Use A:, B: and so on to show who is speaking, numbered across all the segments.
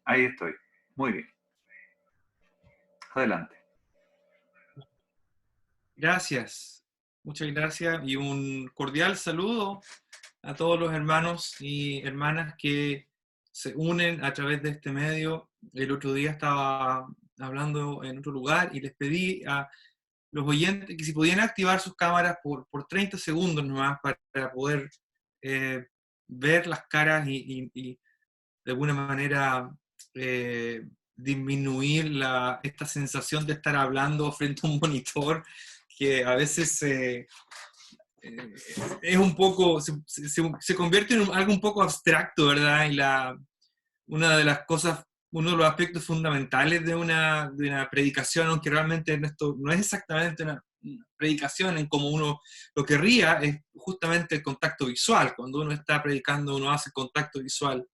A: Ahí estoy. Muy bien. Adelante.
B: Gracias, muchas gracias y un cordial saludo a todos los hermanos y hermanas que se unen a través de este medio. El otro día estaba hablando en otro lugar y les pedí a los oyentes que si podían activar sus cámaras por 30 segundos nomás para poder eh, ver las caras y de alguna manera eh, disminuir esta sensación de estar hablando frente a un monitor que a veces es un poco, se convierte en algo un poco abstracto, ¿verdad? Y una de las cosas, uno de los aspectos fundamentales de una predicación, aunque realmente esto no es exactamente una predicación en como uno lo querría, es justamente el contacto visual. Cuando uno está predicando, uno hace contacto visual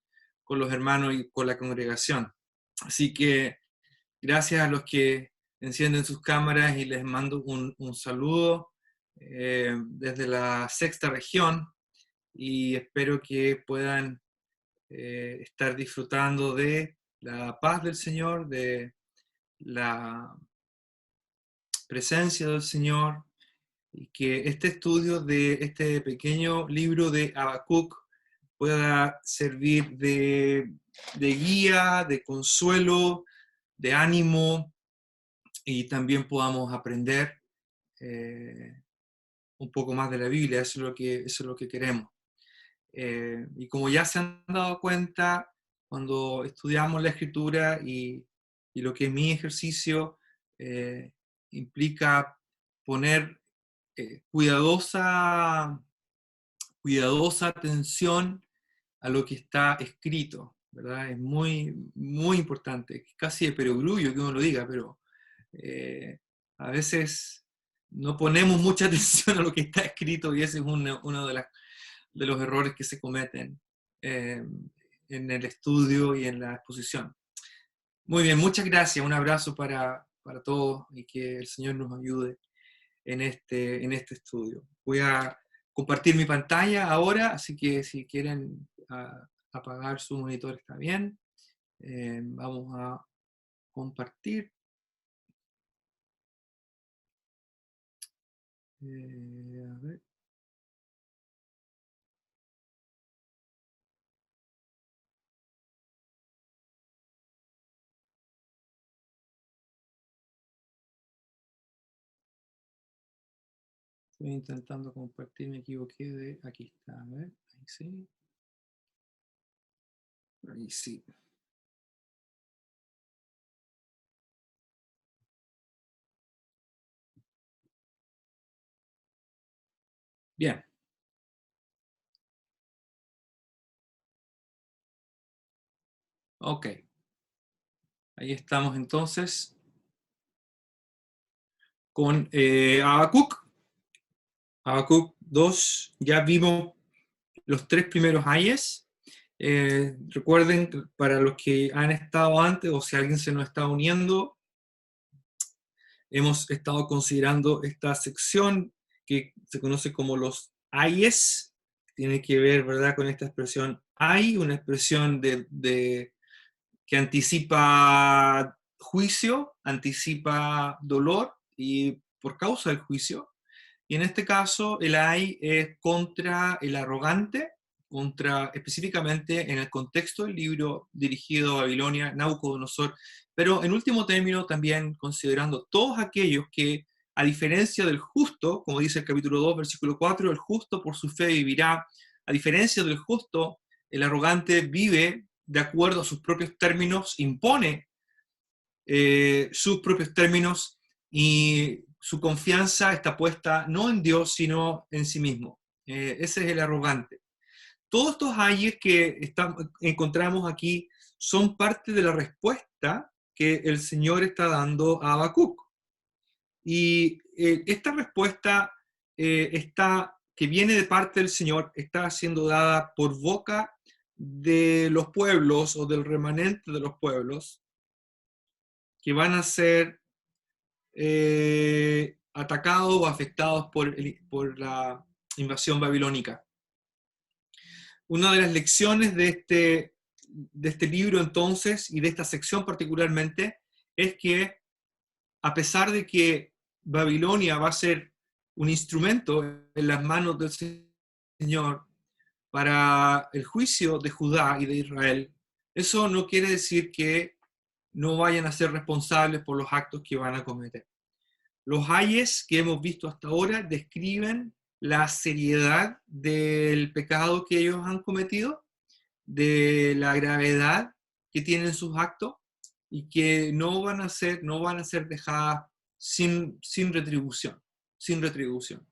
B: con los hermanos y con la congregación. Así que gracias a los que encienden sus cámaras y les mando un saludo desde la sexta región y espero que puedan estar disfrutando de la paz del Señor, de la presencia del Señor y que este estudio de este pequeño libro de Habacuc pueda servir de guía, de consuelo, de ánimo y también podamos aprender un poco más de la Biblia, eso es lo que queremos. Y como ya se han dado cuenta, cuando estudiamos la escritura y lo que es mi ejercicio, implica poner cuidadosa atención a lo que está escrito, ¿verdad? Es muy, muy importante, casi de perogrullo que uno lo diga, pero a veces no ponemos mucha atención a lo que está escrito y ese es uno de los errores que se cometen eh, en el estudio y en la exposición. Muy bien, muchas gracias, un abrazo para todos y que el Señor nos ayude en este estudio. Voy a compartir mi pantalla ahora, así que si quieren apagar su monitor está bien. Vamos a compartir. A ver. Estoy intentando compartir, me equivoqué de... Aquí está, a ver, ahí sí. Ahí sí. Bien. Ok. Ahí estamos entonces con Habacuc. Habacuc 2, ya vimos los tres primeros ayes. Recuerden, para los que han estado antes o si alguien se nos está uniendo, hemos estado considerando esta sección que se conoce como los ayes. Tiene que ver, ¿verdad?, con esta expresión ay, una expresión que anticipa juicio, anticipa dolor y por causa del juicio. Y en este caso, el ay es contra el arrogante, específicamente en el contexto del libro dirigido a Babilonia, Nabucodonosor, pero en último término también considerando todos aquellos que, a diferencia del justo, como dice el capítulo 2, versículo 4, el justo por su fe vivirá. A diferencia del justo, el arrogante vive de acuerdo a sus propios términos, impone sus propios términos y su confianza está puesta no en Dios, sino en sí mismo. Ese es el arrogante. Todos estos ayes que encontramos aquí son parte de la respuesta que el Señor está dando a Habacuc. Y esta respuesta que viene de parte del Señor está siendo dada por boca de los pueblos o del remanente de los pueblos que van a ser atacados o afectados por la invasión babilónica. Una de las lecciones de este de este libro entonces, y de esta sección particularmente, es que a pesar de que Babilonia va a ser un instrumento en las manos del Señor para el juicio de Judá y de Israel, eso no quiere decir que no vayan a ser responsables por los actos que van a cometer. Los ayes que hemos visto hasta ahora describen la seriedad del pecado que ellos han cometido, de la gravedad que tienen sus actos y que no van a ser dejadas sin retribución, sin retribución.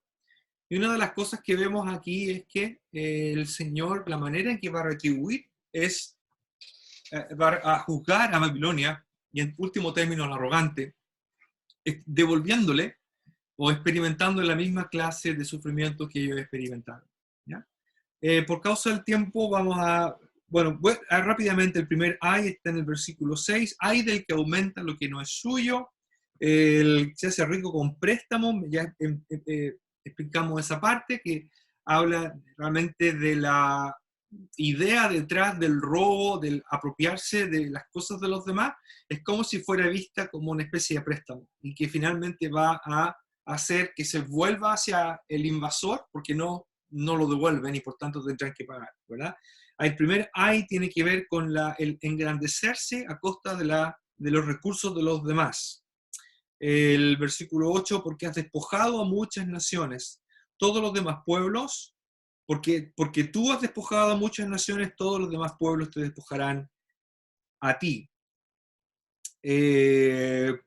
B: Y una de las cosas que vemos aquí es que el Señor, la manera en que va a retribuir es, va a juzgar a Babilonia, y en último término al arrogante, devolviéndole o experimentando la misma clase de sufrimiento que ellos experimentaron. ¿Ya? Por causa del tiempo vamos a, bueno, rápidamente el primer ay está en el versículo 6, ay del que aumenta lo que no es suyo, el se hace rico con préstamo, ya explicamos esa parte que habla realmente de la idea detrás del robo, del apropiarse de las cosas de los demás, es como si fuera vista como una especie de préstamo y que finalmente va a hacer que se vuelva hacia el invasor porque no lo devuelven y por tanto tendrán que pagar, ¿verdad? El primer ay tiene que ver con el engrandecerse a costa de los recursos de los demás. El versículo 8, porque has despojado a muchas naciones, todos los demás pueblos, porque tú has despojado a muchas naciones, todos los demás pueblos te despojarán a ti.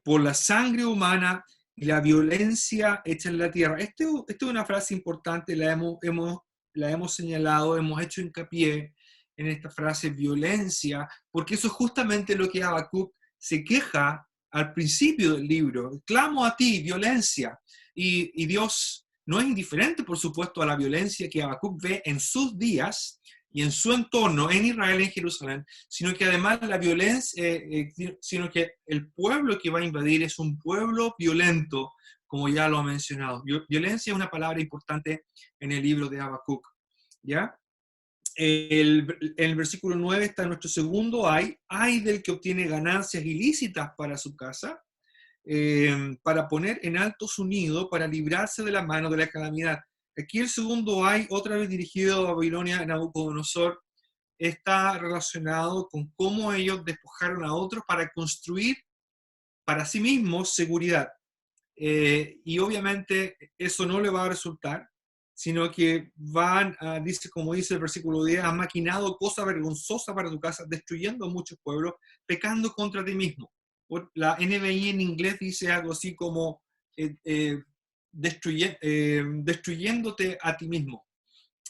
B: Por la sangre humana y la violencia hecha en la tierra. Esta es una frase importante, la hemos señalado, hemos hecho hincapié en esta frase violencia, porque eso es justamente lo que Habacuc se queja al principio del libro. Clamo a ti, violencia. Y Dios no es indiferente, por supuesto, a la violencia que Habacuc ve en sus días y en su entorno, en Israel, en Jerusalén, sino que además la violencia, sino que el pueblo que va a invadir es un pueblo violento, como ya lo ha mencionado. Violencia es una palabra importante en el libro de Habacuc, ¿ya? En el versículo 9 está nuestro segundo ay del que obtiene ganancias ilícitas para su casa, para poner en alto su nido, para librarse de la mano de la calamidad. Aquí el segundo ay, otra vez dirigido a Babilonia, Nabucodonosor, está relacionado con cómo ellos despojaron a otros para construir para sí mismos seguridad. Y obviamente eso no le va a resultar, sino que van a, dice, como dice el versículo 10, has maquinado cosa vergonzosa para tu casa, destruyendo a muchos pueblos, pecando contra ti mismo. La NBI en inglés dice algo así como destruyéndote a ti mismo.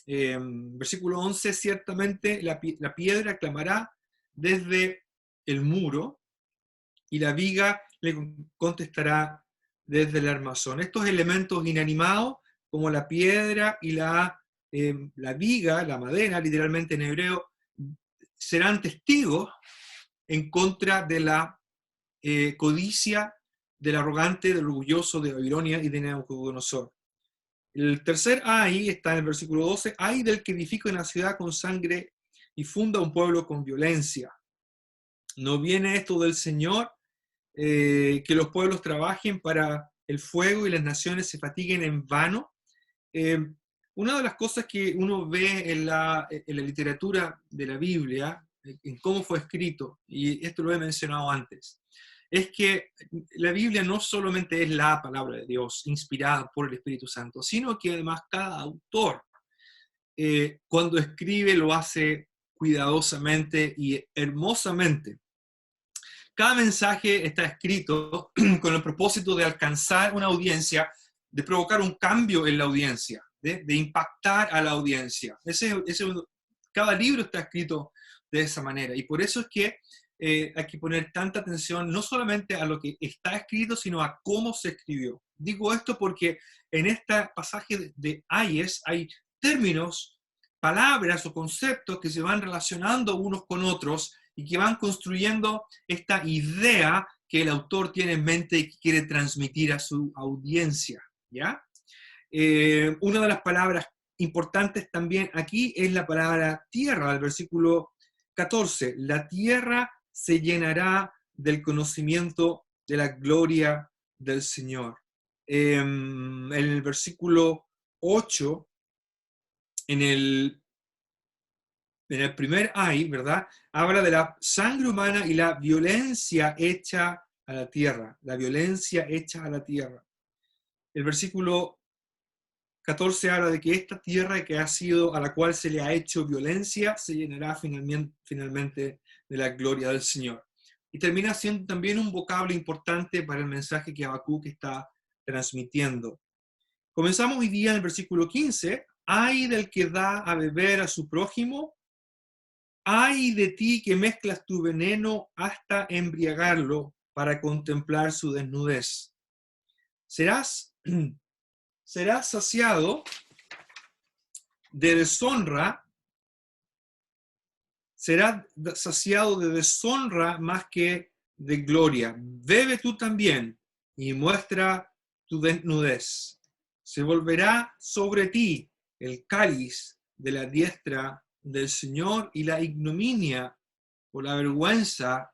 B: Versículo 11, ciertamente la piedra clamará desde el muro y la viga le contestará desde el armazón. Estos elementos inanimados, como la piedra y la viga, la madera, literalmente en hebreo, serán testigos en contra de la codicia del arrogante, del orgulloso de Babilonia y de Nabucodonosor. El tercer ay está en el versículo 12, ay del que edifica una ciudad con sangre y funda un pueblo con violencia. ¿No viene esto del Señor? Que los pueblos trabajen para el fuego y las naciones se fatiguen en vano. Una de las cosas que uno ve en la literatura de la Biblia, en cómo fue escrito, y esto lo he mencionado antes, es que la Biblia no solamente es la palabra de Dios inspirada por el Espíritu Santo, sino que además cada autor, cuando escribe, lo hace cuidadosamente y hermosamente. Cada mensaje está escrito con el propósito de alcanzar una audiencia, de provocar un cambio en la audiencia, de impactar a la audiencia. Cada libro está escrito de esa manera, y por eso es que hay que poner tanta atención no solamente a lo que está escrito, sino a cómo se escribió. Digo esto porque en este pasaje de Ayes hay términos, palabras o conceptos que se van relacionando unos con otros y que van construyendo esta idea que el autor tiene en mente y que quiere transmitir a su audiencia, ¿ya? Una de las palabras importantes también aquí es la palabra tierra, el versículo 14, la tierra se llenará del conocimiento de la gloria del Señor. En el versículo 8, en el primer ay, ¿verdad? Habla de la sangre humana y la violencia hecha a la tierra. La violencia hecha a la tierra. El versículo 14 habla de que esta tierra que ha sido, a la cual se le ha hecho violencia, se llenará finalmente de la gloria del Señor. Y termina siendo también un vocablo importante para el mensaje que Habacuc está transmitiendo. Comenzamos hoy día en el versículo 15. Ay del que da a beber a su prójimo, ay de ti que mezclas tu veneno hasta embriagarlo para contemplar su desnudez. Serás saciado de deshonra, será saciado de deshonra más que de gloria. Bebe tú también y muestra tu desnudez. Se volverá sobre ti el cáliz de la diestra del Señor y la ignominia o la vergüenza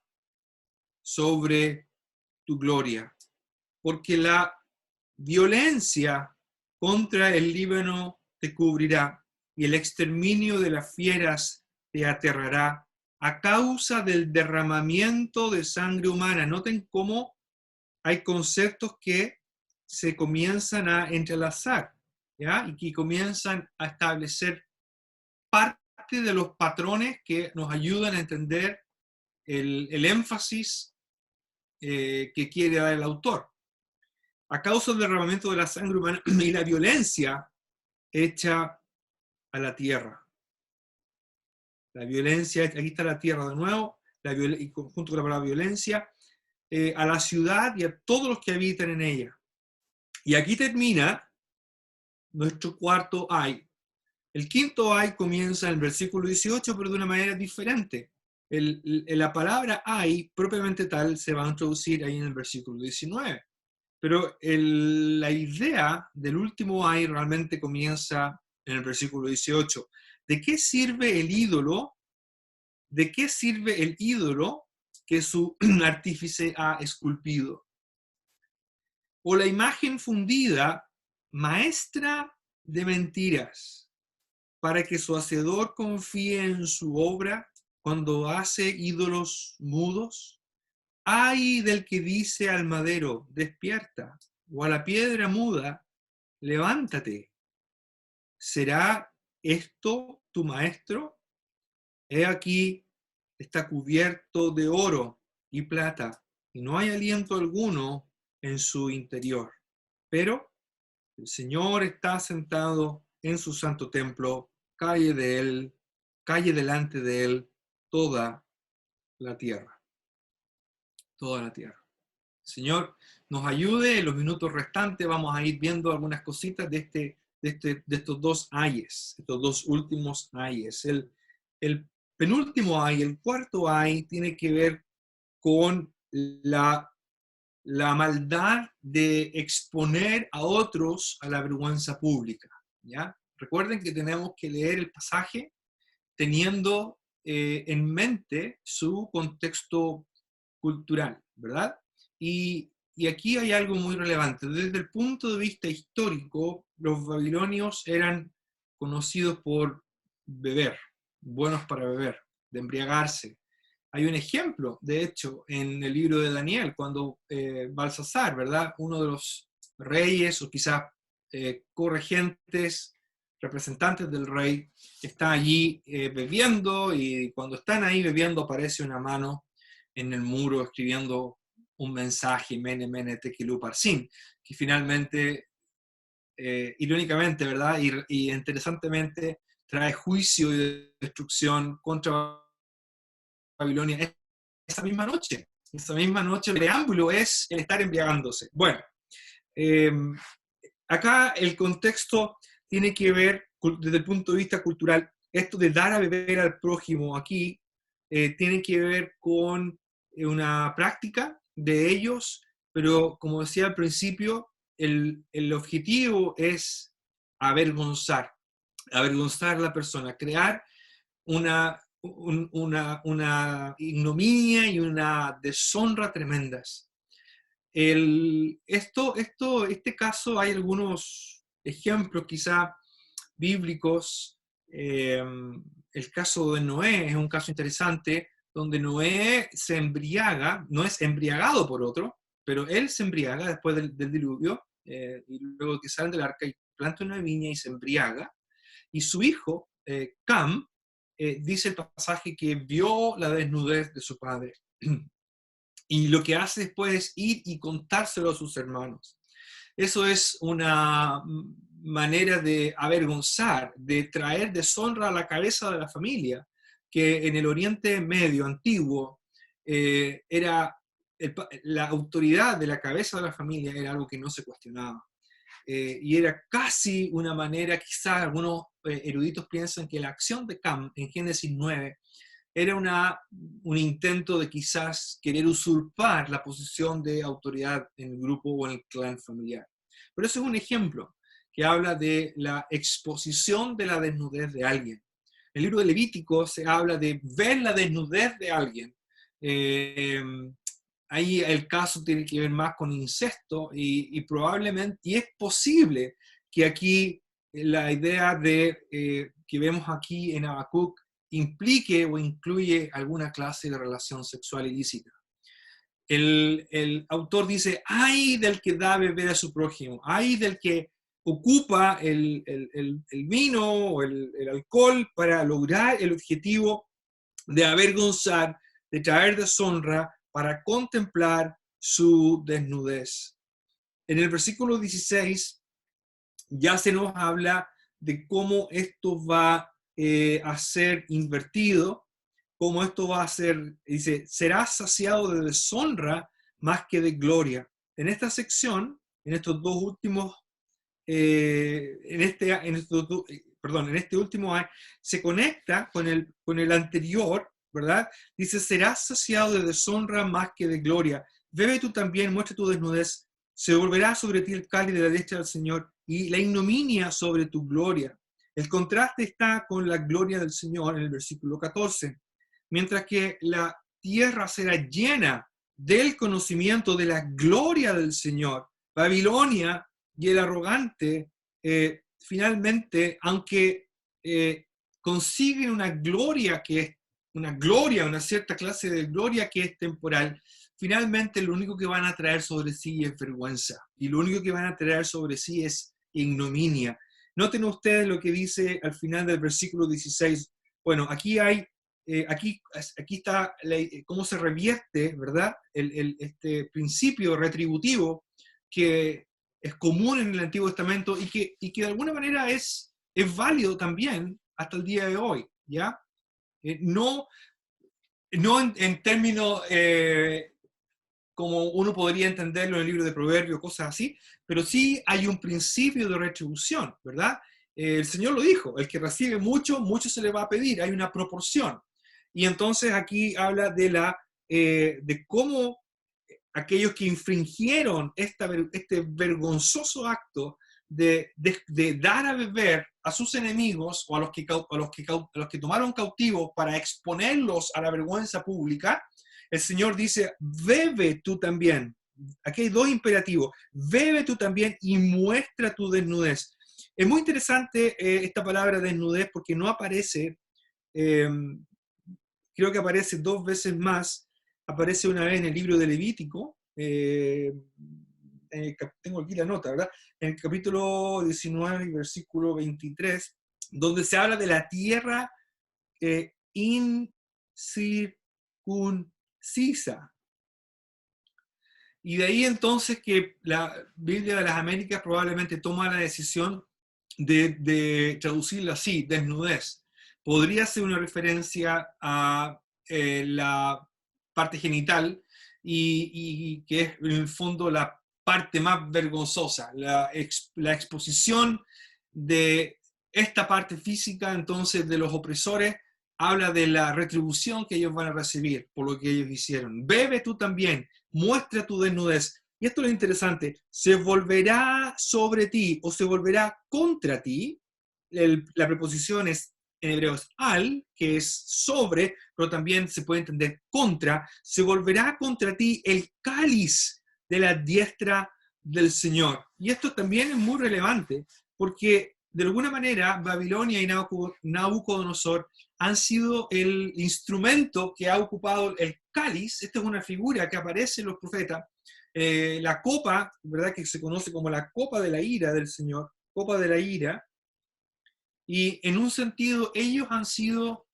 B: sobre tu gloria. Porque la violencia contra el Líbano te cubrirá y el exterminio de las fieras te aterrará a causa del derramamiento de sangre humana. Noten cómo hay conceptos que se comienzan a entrelazar, ¿ya? Y que comienzan a establecer parte de los patrones que nos ayudan a entender el énfasis que quiere dar el autor. A causa del derramamiento de la sangre humana y la violencia hecha a la tierra. La violencia, aquí está la tierra de nuevo, y junto con la palabra violencia, a la ciudad y a todos los que habitan en ella. Y aquí termina nuestro cuarto ay. El quinto ay comienza en el versículo 18, pero de una manera diferente. La palabra ay, propiamente tal, se va a introducir ahí en el versículo 19. Pero la idea del último ay realmente comienza en el versículo 18. ¿De qué sirve el ídolo? ¿De qué sirve el ídolo que su artífice ha esculpido? O la imagen fundida, maestra de mentiras, para que su hacedor confíe en su obra cuando hace ídolos mudos. Ay del que dice al madero, despierta, o a la piedra muda, levántate. ¿Será esto tu maestro? He aquí, está cubierto de oro y plata, y no hay aliento alguno en su interior. Pero el Señor está sentado en su santo templo, calle delante de él toda la tierra. Toda la tierra. Señor, nos ayude en los minutos restantes. Vamos a ir viendo algunas cositas de estos dos ayes, estos dos últimos ayes. El penúltimo ay, el cuarto ay, tiene que ver con la maldad de exponer a otros a la vergüenza pública. ¿Ya? Recuerden que tenemos que leer el pasaje teniendo en mente su contexto cultural, ¿verdad? Y aquí hay algo muy relevante. Desde el punto de vista histórico, los babilonios eran conocidos por beber, buenos para beber, de embriagarse. Hay un ejemplo, de hecho, en el libro de Daniel, cuando Balsasar, ¿verdad? Uno de los reyes, o quizás corregentes, representantes del rey, está allí bebiendo, y cuando están ahí bebiendo aparece una mano en el muro escribiendo un mensaje, Mene, Mene, Tekel, Parsin, que finalmente, irónicamente, ¿verdad? Y interesantemente, trae juicio y destrucción contra Babilonia esa misma noche. Esa misma noche el preámbulo es el estar embriagándose. Bueno, acá el contexto tiene que ver, desde el punto de vista cultural, esto de dar a beber al prójimo aquí, tiene que ver con una práctica de ellos, pero como decía al principio, el objetivo es avergonzar a la persona, crear una una ignominia y una deshonra tremendas. Este caso, hay algunos ejemplos quizá bíblicos. El caso de Noé es un caso interesante, donde Noé se embriaga, no es embriagado por otro, pero él se embriaga después del diluvio, y luego que salen del arca y planta una viña y se embriaga, y su hijo, Cam, dice el pasaje que vio la desnudez de su padre. Y lo que hace después es ir y contárselo a sus hermanos. Eso es una manera de avergonzar, de traer deshonra a la cabeza de la familia, que en el Oriente Medio antiguo era la autoridad de la cabeza de la familia era algo que no se cuestionaba. Y era casi una manera, quizás algunos eruditos piensan que la acción de Cam en Génesis 9 era un intento de quizás querer usurpar la posición de autoridad en el grupo o en el clan familiar. Pero eso es un ejemplo que habla de la exposición de la desnudez de alguien. En el libro de Levítico se habla de ver la desnudez de alguien. Ahí el caso tiene que ver más con incesto y probablemente, y es posible que aquí la idea que vemos aquí en Habacuc implique o incluye alguna clase de relación sexual ilícita. El autor dice, ay del que da a beber a su prójimo, ay del que ocupa el vino o el alcohol para lograr el objetivo de avergonzar, de traer deshonra, para contemplar su desnudez. En el versículo 16 ya se nos habla de cómo esto va a ser invertido, cómo esto va a ser, dice, serás saciado de deshonra más que de gloria. En esta sección, en estos dos últimos, en este último año, se conecta con el anterior, ¿verdad? Dice, serás saciado de deshonra más que de gloria. Bebe tú también, muestra tu desnudez, se volverá sobre ti el cáliz de la diestra del Señor y la ignominia sobre tu gloria. El contraste está con la gloria del Señor en el versículo 14. Mientras que la tierra será llena del conocimiento de la gloria del Señor. Babilonia y el arrogante, finalmente, aunque consiguen una gloria que es una cierta clase de gloria que es temporal, finalmente lo único que van a traer sobre sí es vergüenza, y lo único que van a traer sobre sí es ignominia. Noten ustedes lo que dice al final del versículo 16. Bueno, aquí está cómo se revierte, ¿verdad? Este principio retributivo que es común en el Antiguo Testamento y que de alguna manera es válido también hasta el día de hoy, ¿ya? No en términos como uno podría entenderlo en el libro de Proverbios, cosas así, pero sí hay un principio de retribución, ¿verdad? El Señor lo dijo, el que recibe mucho, mucho se le va a pedir, hay una proporción. Y entonces aquí habla de cómo aquellos que infringieron este vergonzoso acto de dar a beber a sus enemigos o a los que tomaron cautivos para exponerlos a la vergüenza pública, el Señor dice, bebe tú también. Aquí hay dos imperativos, bebe tú también y muestra tu desnudez. Es muy interesante esta palabra desnudez porque no aparece, creo que aparece dos veces más, aparece una vez en el libro de Levítico, tengo aquí la nota, ¿verdad? En el capítulo 19, versículo 23, donde se habla de la tierra incircuncisa. Y de ahí entonces que la Biblia de las Américas probablemente toma la decisión de traducirlo así, desnudez. Podría ser una referencia a la parte genital y que es en el fondo la parte más vergonzosa, la exposición de esta parte física entonces de los opresores. Habla de la retribución que ellos van a recibir por lo que ellos hicieron. Bebe tú también, muestra tu desnudez. Y esto es lo interesante, se volverá sobre ti o se volverá contra ti. La preposición es en hebreo es al, que es sobre, pero también se puede entender contra, se volverá contra ti el cáliz de la diestra del Señor. Y esto también es muy relevante, porque de alguna manera Babilonia y Nabucodonosor han sido el instrumento que ha ocupado el cáliz. Esta es una figura que aparece en los profetas. La copa, ¿verdad? Que se conoce como la copa de la ira del Señor, copa de la ira, y en un sentido ellos han sido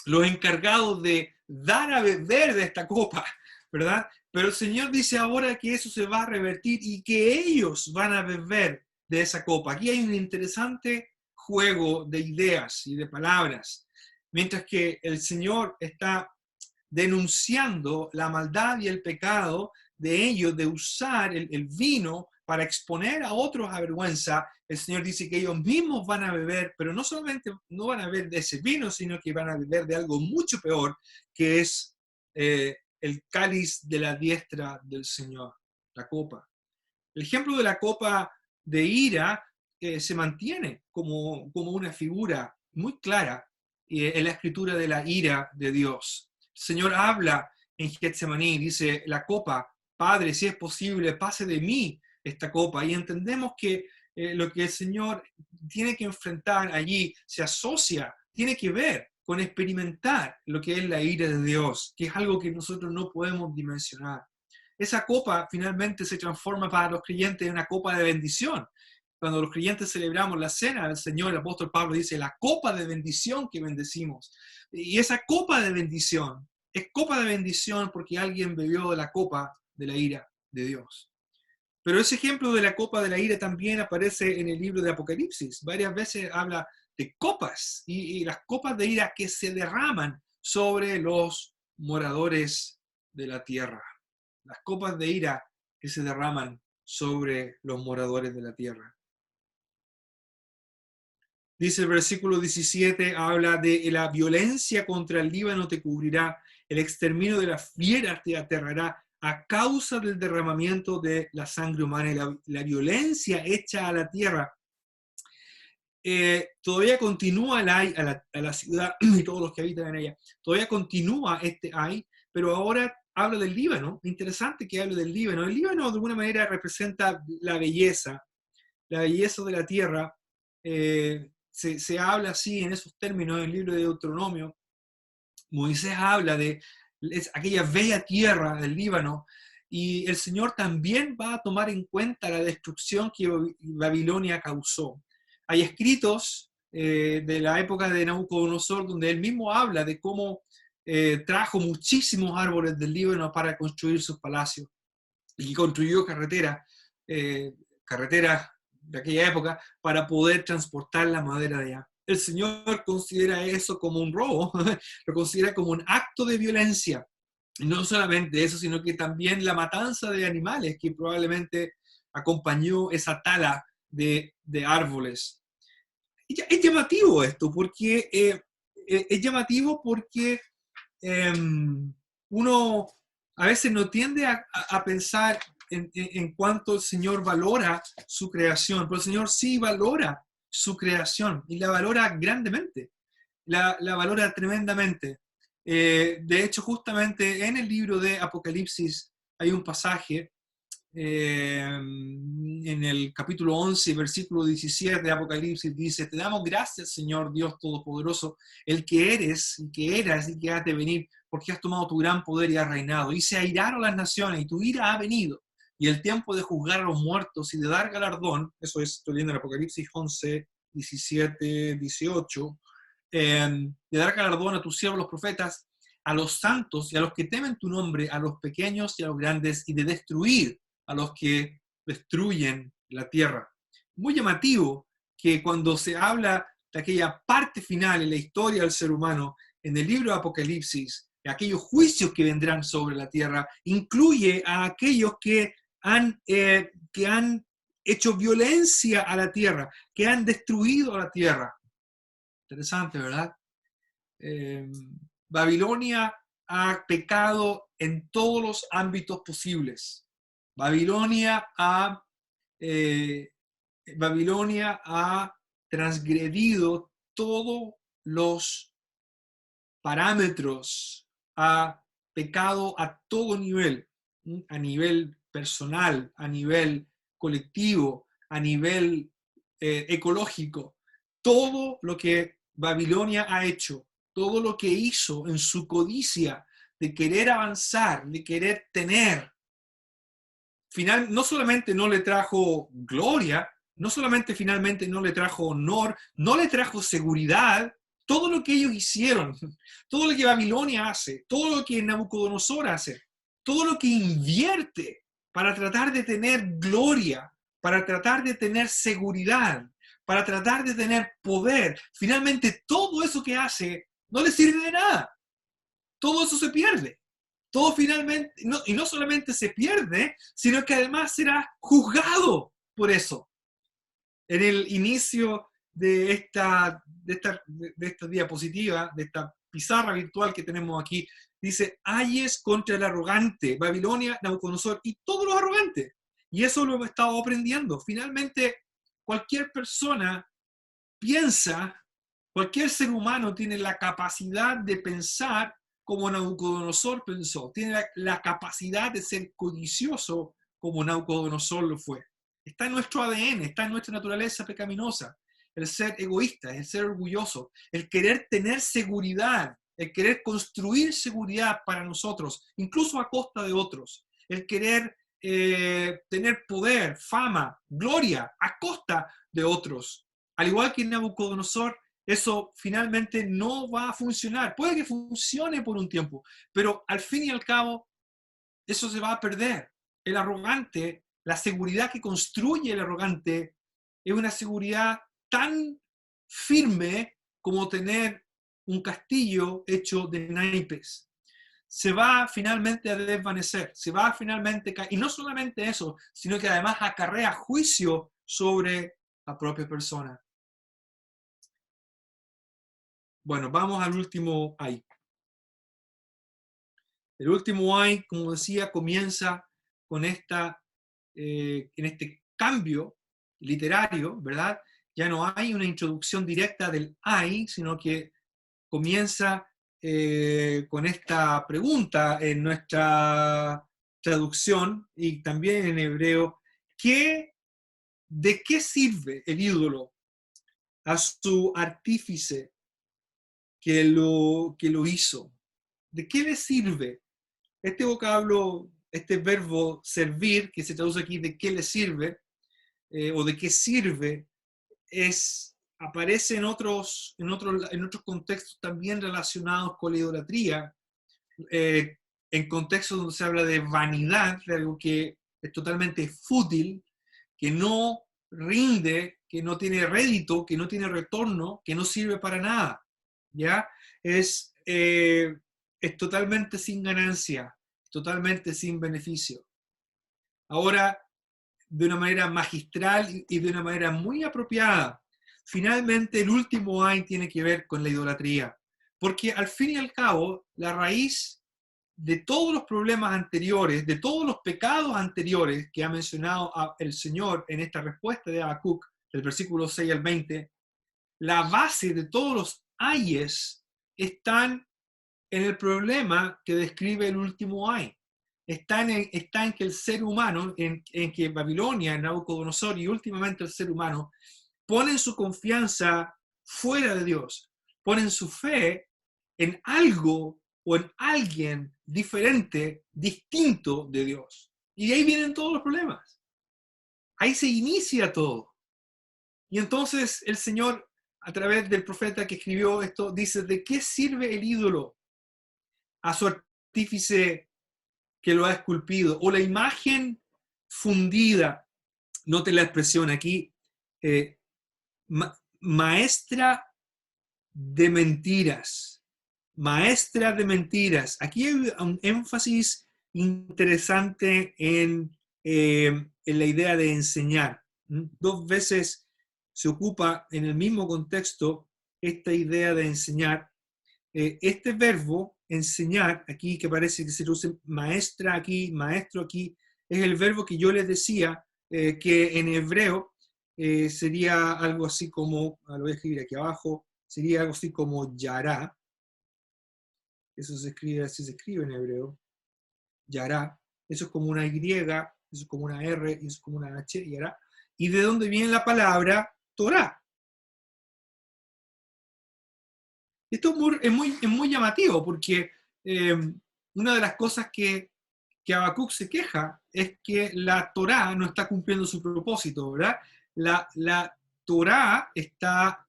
B: los encargados de dar a beber de esta copa, ¿verdad? Pero el Señor dice ahora que eso se va a revertir y que ellos van a beber de esa copa. Aquí hay un interesante juego de ideas y de palabras. Mientras que el Señor está denunciando la maldad y el pecado de ellos de usar el vino para exponer a otros a vergüenza, el Señor dice que ellos mismos van a beber, pero no solamente no van a beber de ese vino, sino que van a beber de algo mucho peor, que es el cáliz de la diestra del Señor, la copa. El ejemplo de la copa de ira se mantiene como una figura muy clara en la escritura de la ira de Dios. El Señor habla en Getsemaní, dice, la copa, Padre, si es posible, pase de mí esta copa. Y entendemos que lo que el Señor tiene que enfrentar allí se asocia, tiene que ver con experimentar lo que es la ira de Dios, que es algo que nosotros no podemos dimensionar. Esa copa finalmente se transforma para los creyentes en una copa de bendición. Cuando los creyentes celebramos la cena del Señor, el apóstol Pablo dice, la copa de bendición que bendecimos. Y esa copa de bendición es copa de bendición porque alguien bebió de la copa de la ira de Dios. Pero ese ejemplo de la copa de la ira también aparece en el libro de Apocalipsis. Varias veces habla de copas y las copas de ira que se derraman sobre los moradores de la tierra. Las copas de ira que se derraman sobre los moradores de la tierra. Dice el versículo 17, habla de la violencia contra el Líbano te cubrirá, el exterminio de las fieras te aterrará a causa del derramamiento de la sangre humana y la violencia hecha a la tierra. Todavía continúa el ay a la ciudad y todos los que habitan en ella. Todavía continúa este ay, pero ahora habla del Líbano. Interesante que hable del Líbano. El Líbano de alguna manera representa la belleza de la tierra. Se habla así en esos términos en el libro de Deuteronomio. Moisés habla de aquella bella tierra del Líbano y el Señor también va a tomar en cuenta la destrucción que Babilonia causó. Hay escritos de la época de Nabucodonosor donde él mismo habla de cómo trajo muchísimos árboles del Líbano para construir sus palacios y construyó carreteras de aquella época para poder transportar la madera de allá. El Señor considera eso como un robo, lo considera como un acto de violencia. Y no solamente eso, sino que también la matanza de animales que probablemente acompañó esa tala de árboles. Es llamativo esto, porque es llamativo porque eh, uno a veces no tiende a pensar en cuánto el Señor valora su creación, pero el Señor sí valora su creación y la valora grandemente, la valora tremendamente. De hecho, justamente en el libro de Apocalipsis hay un pasaje en el capítulo 11, versículo 17 de Apocalipsis, dice, te damos gracias, Señor Dios Todopoderoso, el que eres, y que eras, y que has de venir, porque has tomado tu gran poder y has reinado. Y se airaron las naciones, y tu ira ha venido, y el tiempo de juzgar a los muertos y de dar galardón, eso es, estoy leyendo en Apocalipsis 11, 17, 18, de dar galardón a tus siervos los profetas, a los santos y a los que temen tu nombre, a los pequeños y a los grandes, y de destruir a los que destruyen la tierra. Muy llamativo que cuando se habla de aquella parte final en la historia del ser humano, en el libro de Apocalipsis, de aquellos juicios que vendrán sobre la tierra, incluye a aquellos que han hecho violencia a la tierra, que han destruido la tierra. Interesante, ¿verdad? Babilonia ha pecado en todos los ámbitos posibles. Babilonia ha transgredido todo los parámetros a pecado a todo nivel, a nivel personal, a nivel colectivo, a nivel ecológico. Todo lo que Babilonia ha hecho, todo lo que hizo en su codicia de querer avanzar, de querer tener, no solamente no le trajo gloria, no solamente finalmente no le trajo honor, no le trajo seguridad. Todo lo que ellos hicieron, todo lo que Babilonia hace, todo lo que Nabucodonosor hace, todo lo que invierte para tratar de tener gloria, para tratar de tener seguridad, para tratar de tener poder, finalmente todo eso que hace no le sirve de nada. Todo eso se pierde. Todo finalmente, y no solamente se pierde, sino que además será juzgado por eso. En el inicio de esta diapositiva, de esta pizarra virtual que tenemos aquí, dice, ayes contra el arrogante, Babilonia, Nabucodonosor y todos los arrogantes. Y eso lo hemos estado aprendiendo. Finalmente, cualquier persona piensa, cualquier ser humano tiene la capacidad de pensar como Nabucodonosor pensó, tiene la capacidad de ser codicioso como Nabucodonosor lo fue. Está en nuestro ADN, está en nuestra naturaleza pecaminosa, el ser egoísta, el ser orgulloso, el querer tener seguridad, el querer construir seguridad para nosotros, incluso a costa de otros, el querer tener poder, fama, gloria a costa de otros. Al igual que Nabucodonosor, eso finalmente no va a funcionar. Puede que funcione por un tiempo, pero al fin y al cabo, eso se va a perder. El arrogante, la seguridad que construye el arrogante, es una seguridad tan firme como tener un castillo hecho de naipes. Se va finalmente a desvanecer, se va finalmente, y no solamente eso, sino que además acarrea juicio sobre la propia persona. Bueno, vamos al último ay. El último ay, como decía, comienza con en este cambio literario, ¿verdad? Ya no hay una introducción directa del ay, sino que comienza con esta pregunta en nuestra traducción y también en hebreo, ¿de qué sirve el ídolo a su artífice que lo hizo? ¿De qué le sirve? Este vocablo, este verbo servir, que se traduce aquí de qué le sirve, o de qué sirve, aparece en otros contextos también relacionados con la idolatría, en contextos donde se habla de vanidad, de algo que es totalmente fútil, que no rinde, que no tiene rédito, que no tiene retorno, que no sirve para nada. ¿Ya? Es totalmente sin ganancia, totalmente sin beneficio. Ahora, de una manera magistral y de una manera muy apropiada, finalmente el último ay tiene que ver con la idolatría. Porque al fin y al cabo, la raíz de todos los problemas anteriores, de todos los pecados anteriores que ha mencionado el Señor en esta respuesta de Habacuc, del versículo 6 al 20, la base de todos los ayes están en el problema que describe el último ay. Está en que el ser humano, en que Babilonia, Nabucodonosor y últimamente el ser humano, ponen su confianza fuera de Dios, ponen su fe en algo o en alguien diferente, distinto de Dios. Y de ahí vienen todos los problemas. Ahí se inicia todo. Y entonces el Señor, a través del profeta que escribió esto, dice, ¿de qué sirve el ídolo a su artífice que lo ha esculpido? O la imagen fundida, note la expresión aquí, maestra de mentiras. Maestra de mentiras. Aquí hay un énfasis interesante en la idea de enseñar. Dos veces se ocupa en el mismo contexto esta idea de enseñar. Este verbo, enseñar, aquí que parece que se traduce maestra aquí, maestro aquí, es el verbo que yo les decía que en hebreo sería algo así como, lo voy a escribir aquí abajo, sería algo así como yará. Eso se escribe, así se escribe en hebreo. Yará. Eso es como una Y, eso es como una R, y eso es como una H, yará. ¿Y de dónde viene la palabra Torá? Esto es muy llamativo porque una de las cosas que Habacuc se queja es que la Torá no está cumpliendo su propósito, ¿verdad? La Torá está,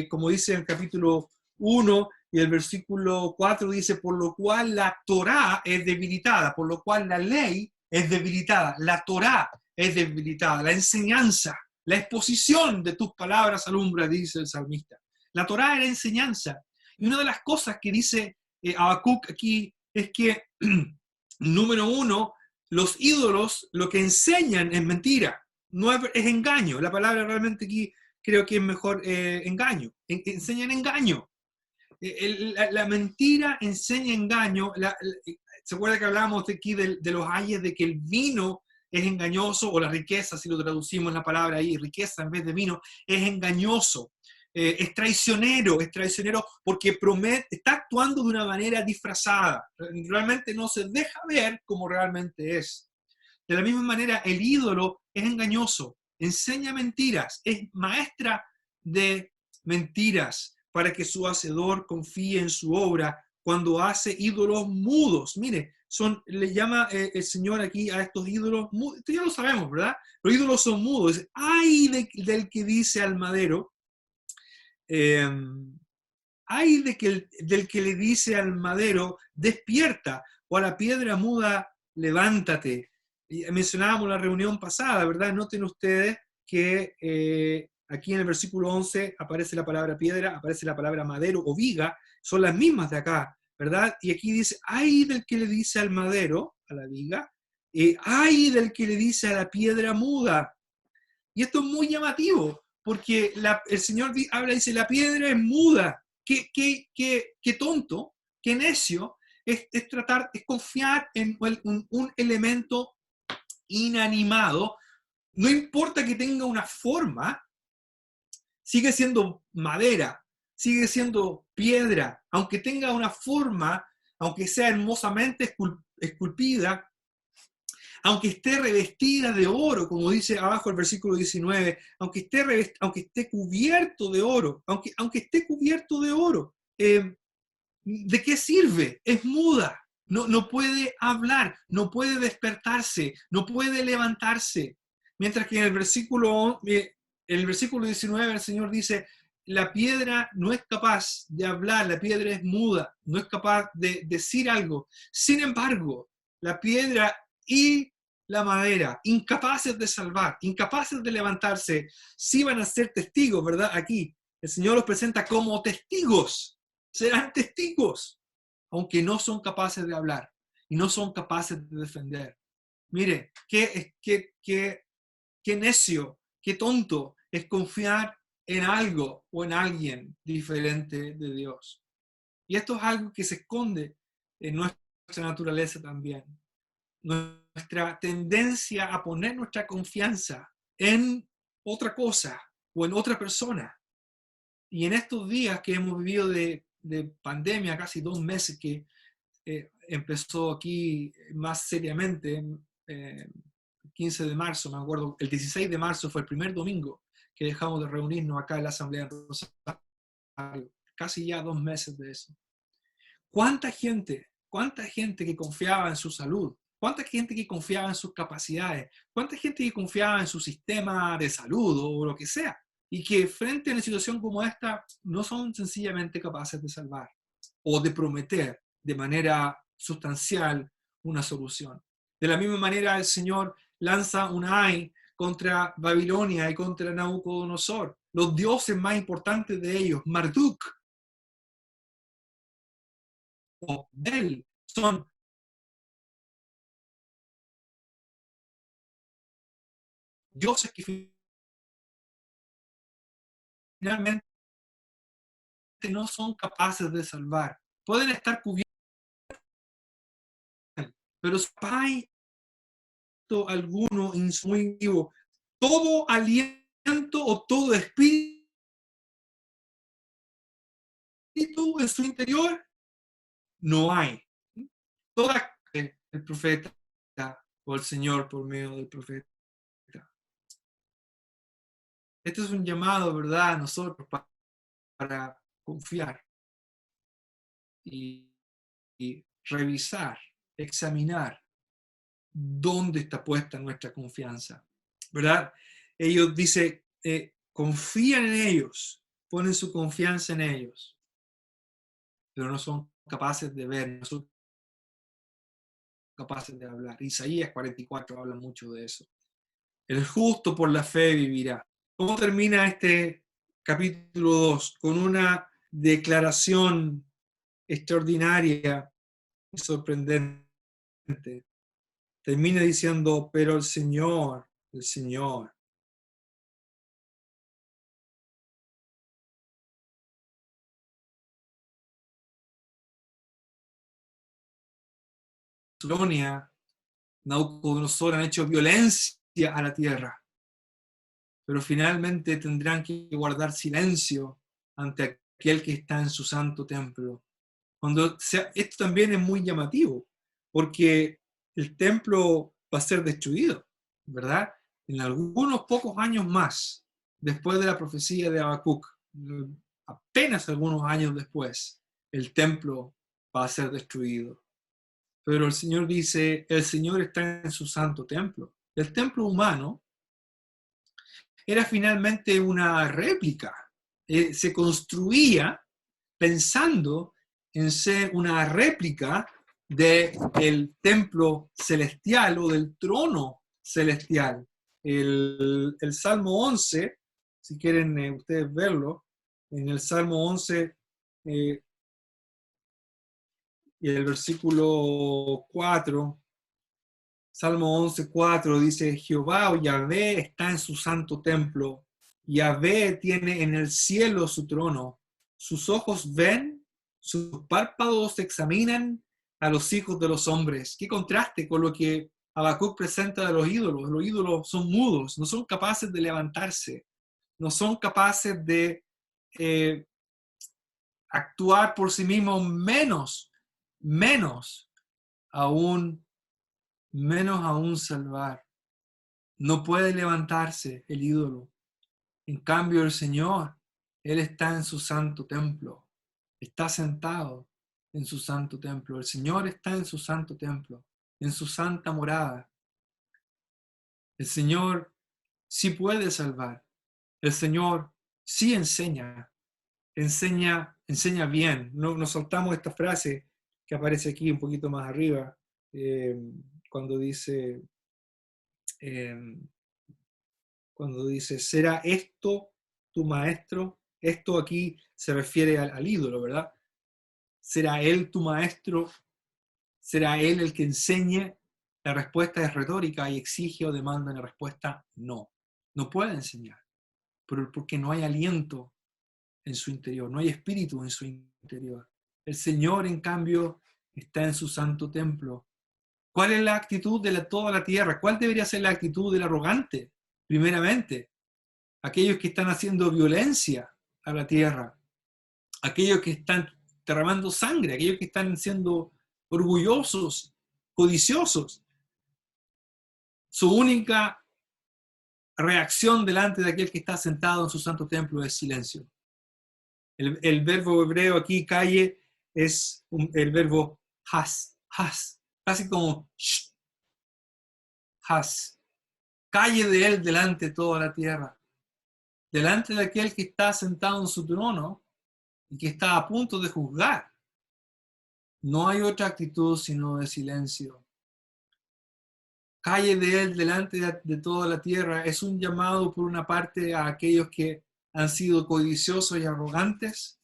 B: como dice en el capítulo 1 y el versículo 4 dice, por lo cual la Torá es debilitada, por lo cual la ley es debilitada, la Torá es debilitada, la enseñanza, la exposición de tus palabras alumbra, dice el salmista. La Torá era enseñanza. Y una de las cosas que dice Habacuc aquí es que número uno, los ídolos lo que enseñan es mentira, no es engaño. La palabra realmente aquí creo que es mejor engaño. Enseñan engaño. La mentira enseña engaño. ¿Se acuerda que hablábamos aquí de los ayes de que el vino es engañoso, o la riqueza, si lo traducimos la palabra ahí, riqueza en vez de vino, es engañoso? Es traicionero porque está actuando de una manera disfrazada. Realmente no se deja ver como realmente es. De la misma manera, el ídolo es engañoso, enseña mentiras, es maestra de mentiras para que su hacedor confíe en su obra cuando hace ídolos mudos. Mire, le llama el Señor aquí a estos ídolos mudos. Esto ya lo sabemos, ¿verdad? Los ídolos son mudos. Ay del que dice al madero, eh, ay del que le dice al madero, despierta, o a la piedra muda, levántate. Y mencionábamos la reunión pasada, ¿verdad? Noten ustedes que aquí en el versículo 11 aparece la palabra piedra, aparece la palabra madero o viga, son las mismas de acá, ¿verdad? Y aquí dice, ay del que le dice al madero, a la viga, ay del que le dice a la piedra muda. Y esto es muy llamativo, porque el Señor habla y dice, la piedra es muda. Qué tonto, qué necio es tratar, es confiar en un elemento inanimado. No importa que tenga una forma, sigue siendo madera, sigue siendo piedra, aunque tenga una forma, aunque sea hermosamente esculpida, aunque esté revestida de oro, como dice abajo el versículo 19, aunque esté cubierto de oro, aunque esté cubierto de oro, ¿de qué sirve? Es muda, no puede hablar, no puede despertarse, no puede levantarse. Mientras que en el versículo 19 el Señor dice, la piedra no es capaz de hablar, la piedra es muda, no es capaz de decir algo. Sin embargo, la piedra y la madera, incapaces de salvar, incapaces de levantarse, sí van a ser testigos, ¿verdad? Aquí el Señor los presenta como testigos, serán testigos, aunque no son capaces de hablar y no son capaces de defender. Mire, qué necio, qué tonto es confiar en algo o en alguien diferente de Dios. Y esto es algo que se esconde en nuestra naturaleza también. Nuestra tendencia a poner nuestra confianza en otra cosa o en otra persona. Y en estos días que hemos vivido de pandemia, casi 2 meses que empezó aquí más seriamente, el 15 de marzo, me acuerdo, el 16 de marzo fue el primer domingo que dejamos de reunirnos acá en la Asamblea de Rosario, casi ya 2 meses de eso. ¿Cuánta gente que confiaba en su salud? ¿Cuánta gente que confiaba en sus capacidades? ¿Cuánta gente que confiaba en su sistema de salud o lo que sea? Y que frente a una situación como esta no son sencillamente capaces de salvar o de prometer de manera sustancial una solución. De la misma manera el Señor lanza un ay contra Babilonia y contra Nabucodonosor, los dioses más importantes de ellos, Marduk o Bel, son dioses que finalmente no son capaces de salvar. Pueden estar cubiertos, pero si hay alguno insumido, todo aliento o todo espíritu espíritu en su interior, no hay. Toda el profeta o el Señor por medio del profeta. Este es un llamado, ¿verdad?, a nosotros para confiar y revisar, examinar dónde está puesta nuestra confianza, ¿verdad? Ellos dicen, confían en ellos, ponen su confianza en ellos, pero no son capaces de ver, no son capaces de hablar. Isaías 44 habla mucho de eso. El justo por la fe vivirá. ¿Cómo termina este capítulo 2? Con una declaración extraordinaria y sorprendente. Termina diciendo, pero el Señor, Babilonia, Nabucodonosor han hecho violencia a la tierra, pero finalmente tendrán que guardar silencio ante aquel que está en su santo templo. Esto también es muy llamativo, porque el templo va a ser destruido, ¿verdad? En algunos pocos años más, después de la profecía de Habacuc, apenas algunos años después, el templo va a ser destruido. Pero el Señor dice, el Señor está en su santo templo. El templo humano era finalmente una réplica. Se construía pensando en ser una réplica del templo celestial o del trono celestial. El Salmo 11, si quieren ustedes verlo, en el Salmo 11 y el versículo 4, Salmo 11:4 dice, Jehová o Yahvé está en su santo templo, Yahvé tiene en el cielo su trono, sus ojos ven, sus párpados examinan a los hijos de los hombres. Qué contraste con lo que Habacuc presenta de los ídolos son mudos, no son capaces de levantarse, no son capaces de actuar por sí mismos, menos aún salvar. No puede levantarse el ídolo. En cambio, el Señor, Él está en su santo templo. Está sentado en su santo templo. El Señor está en su santo templo, en su santa morada. El Señor sí puede salvar. El Señor sí enseña bien. No, nos soltamos esta frase que aparece aquí un poquito más arriba, cuando dice, ¿será esto tu maestro? Esto aquí se refiere al ídolo, ¿verdad? ¿Será él tu maestro? ¿Será él el que enseñe? La respuesta es retórica y exige o demanda una respuesta no. No puede enseñar, porque no hay aliento en su interior, no hay espíritu en su interior. El Señor, en cambio, está en su santo templo. ¿Cuál es la actitud de toda la tierra? ¿Cuál debería ser la actitud del arrogante? Primeramente, aquellos que están haciendo violencia a la tierra, aquellos que están derramando sangre, aquellos que están siendo orgullosos, codiciosos. Su única reacción delante de aquel que está sentado en su santo templo es silencio. El verbo hebreo aquí, calle, es el verbo has, casi como has. Calle de él delante de toda la tierra. Delante de aquel que está sentado en su trono y que está a punto de juzgar. No hay otra actitud sino de silencio. Calle de él delante de toda la tierra es un llamado por una parte a aquellos que han sido codiciosos y arrogantes,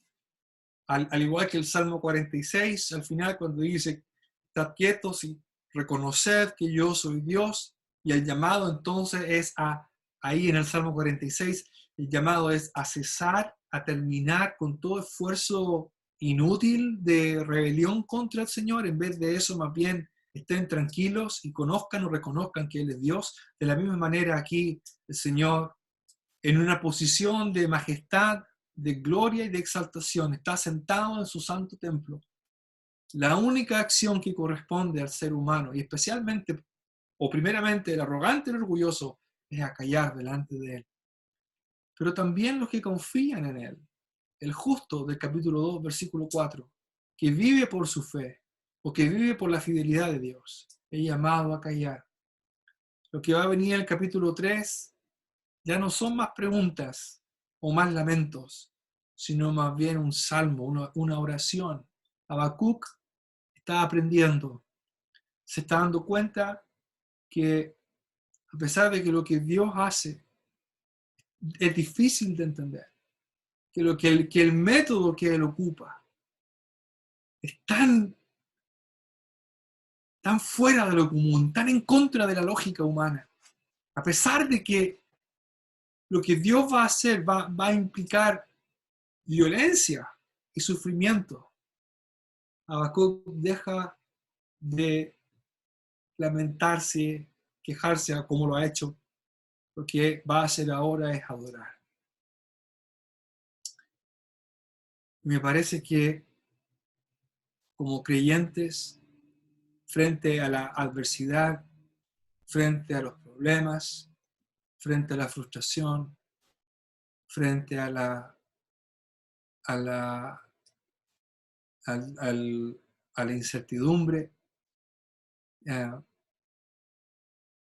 B: al igual que el Salmo 46, al final cuando dice, estad quietos y reconoced que yo soy Dios, y el llamado entonces es ahí en el Salmo 46, el llamado es a cesar, a terminar con todo esfuerzo inútil de rebelión contra el Señor. En vez de eso, más bien, estén tranquilos y conozcan o reconozcan que Él es Dios. De la misma manera aquí, el Señor, en una posición de majestad, de gloria y de exaltación, está sentado en su santo templo. La única acción que corresponde al ser humano, y especialmente, o primeramente, el arrogante y el orgulloso, es acallar delante de él. Pero también los que confían en él. El justo del capítulo 2, versículo 4, que vive por su fe, o que vive por la fidelidad de Dios, es llamado a callar. Lo que va a venir en el capítulo 3 ya no son más preguntas o más lamentos, sino más bien un salmo, una oración. Habacuc está aprendiendo, se está dando cuenta que a pesar de que lo que Dios hace es difícil de entender, que el método que él ocupa es tan fuera de lo común, tan en contra de la lógica humana, a pesar de que lo que Dios va a hacer va a implicar violencia y sufrimiento, Habacuc deja de lamentarse, quejarse como lo ha hecho. Lo que va a hacer ahora es adorar. Me parece que como creyentes, frente a la adversidad, frente a los problemas, frente a la frustración, frente a la incertidumbre,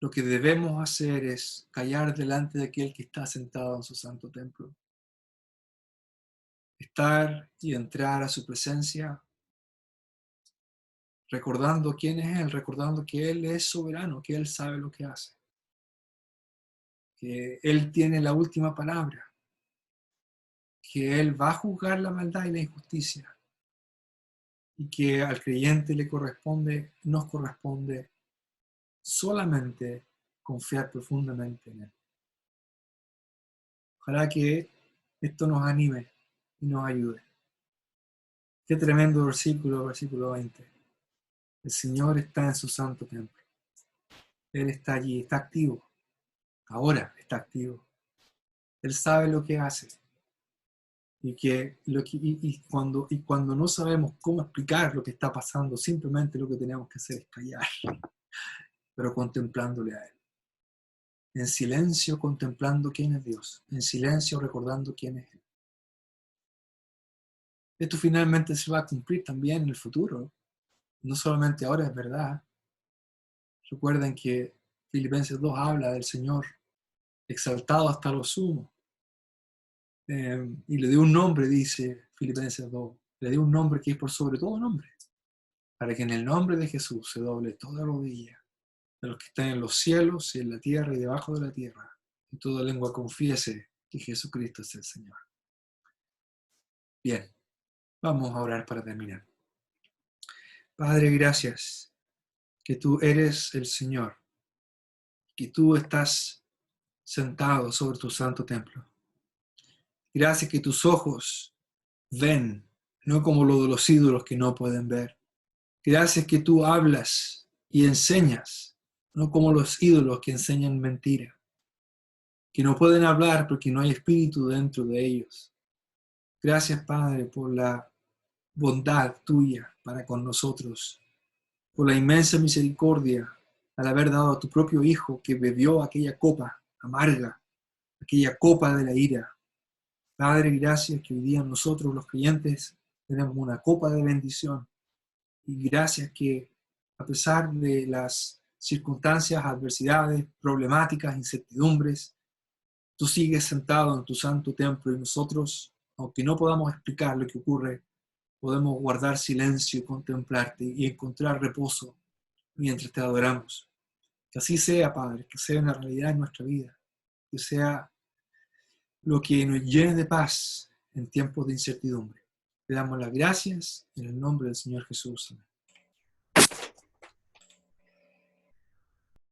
B: lo que debemos hacer es callar delante de aquel que está sentado en su santo templo. Estar y entrar a su presencia, recordando quién es Él, recordando que Él es soberano, que Él sabe lo que hace, que Él tiene la última palabra, que Él va a juzgar la maldad y la injusticia, y que al creyente nos corresponde solamente confiar profundamente en Él. Ojalá que esto nos anime y nos ayude. Qué tremendo versículo 20. El Señor está en su santo templo. Él está allí, está activo. Ahora está activo. Él sabe lo que hace. Y cuando no sabemos cómo explicar lo que está pasando, simplemente lo que tenemos que hacer es callar, pero contemplándole a Él. En silencio contemplando quién es Dios. En silencio recordando quién es Él. Esto finalmente se va a cumplir también en el futuro. No solamente ahora, es verdad. Recuerden que Filipenses 2 habla del Señor exaltado hasta lo sumo. Y le dio un nombre, dice Filipenses 2. Le dio un nombre que es por sobre todo nombre. Para que en el nombre de Jesús se doble toda rodilla de los que están en los cielos y en la tierra y debajo de la tierra. Y toda lengua confiese que Jesucristo es el Señor. Bien, vamos a orar para terminar. Padre, gracias que tú eres el Señor, que tú estás sentado sobre tu santo templo. Gracias que tus ojos ven, no como lo de los ídolos que no pueden ver. Gracias que tú hablas y enseñas, no como los ídolos que enseñan mentira, que no pueden hablar porque no hay espíritu dentro de ellos. Gracias, Padre, por la bondad tuya para con nosotros, por la inmensa misericordia al haber dado a tu propio Hijo que bebió aquella copa amarga, aquella copa de la ira. Padre, gracias que hoy día nosotros los creyentes tenemos una copa de bendición. Y gracias que a pesar de las circunstancias, adversidades, problemáticas, incertidumbres, tú sigues sentado en tu santo templo y nosotros, aunque no podamos explicar lo que ocurre, podemos guardar silencio y contemplarte y encontrar reposo mientras te adoramos. Que así sea, Padre, que sea una realidad en nuestra vida, que sea lo que nos llene de paz en tiempos de incertidumbre. Te damos las gracias en el nombre del Señor Jesús. Amén.